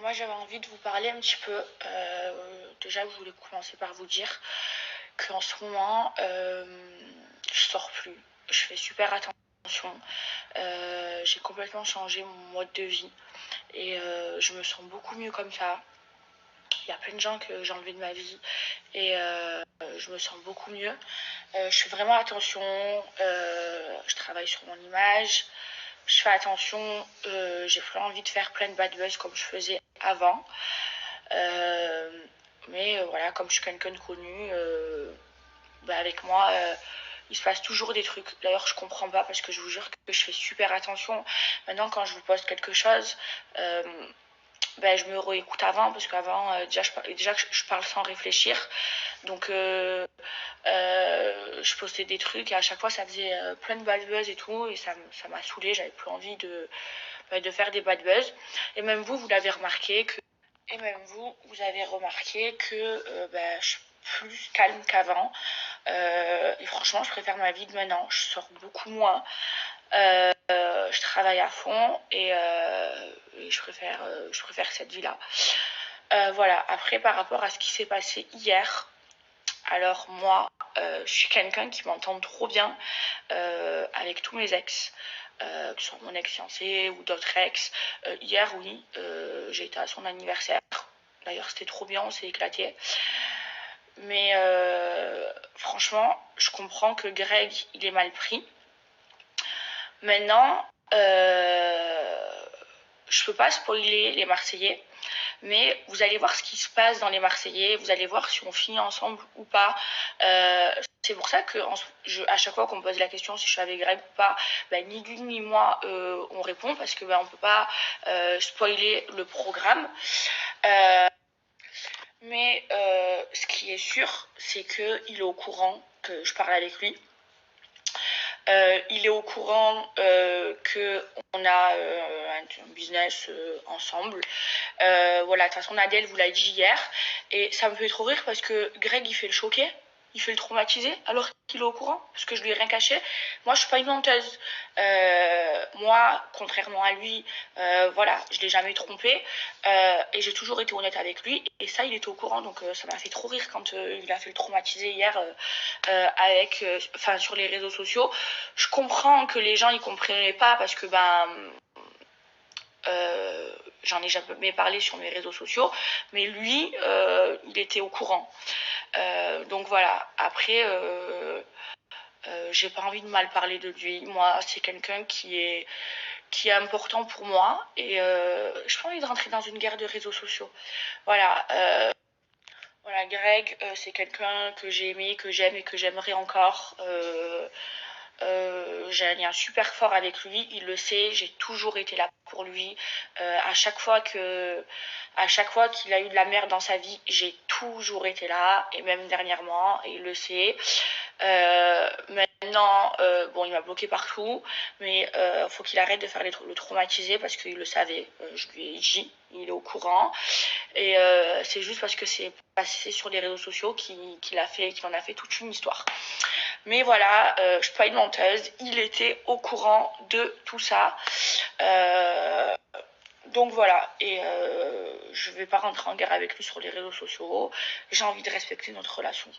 moi j'avais envie de vous parler un petit peu. Déjà, je voulais commencer par vous dire qu'en ce moment, je sors plus. Je fais super attention. J'ai complètement changé mon mode de vie et je me sens beaucoup mieux comme ça. Il y a plein de gens que j'ai enlevés de ma vie et je me sens beaucoup mieux. Je fais vraiment attention. Je travaille sur mon image. Je fais attention. J'ai plus envie de faire plein de bad buzz comme je faisais avant. Mais voilà, comme je suis quelqu'un de connu, avec moi, il se passe toujours des trucs. D'ailleurs, je comprends pas parce que je vous jure que je fais super attention. Maintenant, quand je vous poste quelque chose, je me réécoute avant parce qu'avant, déjà que je parle sans réfléchir. Donc, je postais des trucs et à chaque fois, ça faisait plein de bad buzz et tout. Et ça m'a saoulée. J'avais plus envie de faire des bad buzz. Et même vous l'avez remarqué que Et même vous avez remarqué que je suis plus calme qu'avant. Et franchement, je préfère ma vie de maintenant. Je sors beaucoup moins. Je travaille à fond et je préfère cette vie-là. Voilà. Après, par rapport à ce qui s'est passé hier, alors moi, je suis quelqu'un qui m'entend trop bien avec tous mes ex. Que ce soit mon ex-fiancé ou d'autres ex. Hier, oui, j'ai été à son anniversaire. D'ailleurs, c'était trop bien, on s'est éclaté. Mais franchement, je comprends que Greg, il est mal pris. Maintenant, je peux pas spoiler les Marseillais, mais vous allez voir ce qui se passe dans les Marseillais, vous allez voir si on finit ensemble ou pas. C'est pour ça que à chaque fois qu'on me pose la question si je suis avec Greg ou pas, ni lui ni moi on répond parce que on peut pas spoiler le programme. Mais ce qui est sûr, c'est qu'il est au courant que je parle avec lui. Il est au courant qu'on a un business ensemble. Voilà, de toute façon, Adèle vous l'a dit hier. Et ça me fait trop rire parce que Greg, il fait le choquer. Il fait le traumatiser alors qu'il est au courant parce que je lui ai rien caché. Moi, je suis pas une menteuse. Moi, contrairement à lui, voilà, je l'ai jamais trompé et j'ai toujours été honnête avec lui. Et ça, il était au courant, donc ça m'a fait trop rire quand il a fait le traumatiser hier sur les réseaux sociaux. Je comprends que les gens ils comprenaient pas parce que j'en ai jamais parlé sur mes réseaux sociaux, mais lui, il était au courant. Donc voilà, après, j'ai pas envie de mal parler de lui. Moi, c'est quelqu'un qui est important pour moi et j'ai pas envie de rentrer dans une guerre de réseaux sociaux. Voilà. Voilà, Greg, c'est quelqu'un que j'ai aimé, que j'aime et que j'aimerais encore. J'ai un lien super fort avec lui, il le sait, j'ai toujours été là pour lui. À chaque fois qu'il a eu de la merde dans sa vie, j'ai toujours été là, et même dernièrement, et il le sait. Maintenant, il m'a bloqué partout, mais faut qu'il arrête de faire le traumatiser parce qu'il le savait. Je lui ai dit, il est au courant, et c'est juste parce que c'est passé sur les réseaux sociaux qu'il en a fait toute une histoire. Mais voilà, je suis pas une menteuse, il était au courant de tout ça. Donc voilà, et je vais pas rentrer en guerre avec lui sur les réseaux sociaux. J'ai envie de respecter notre relation.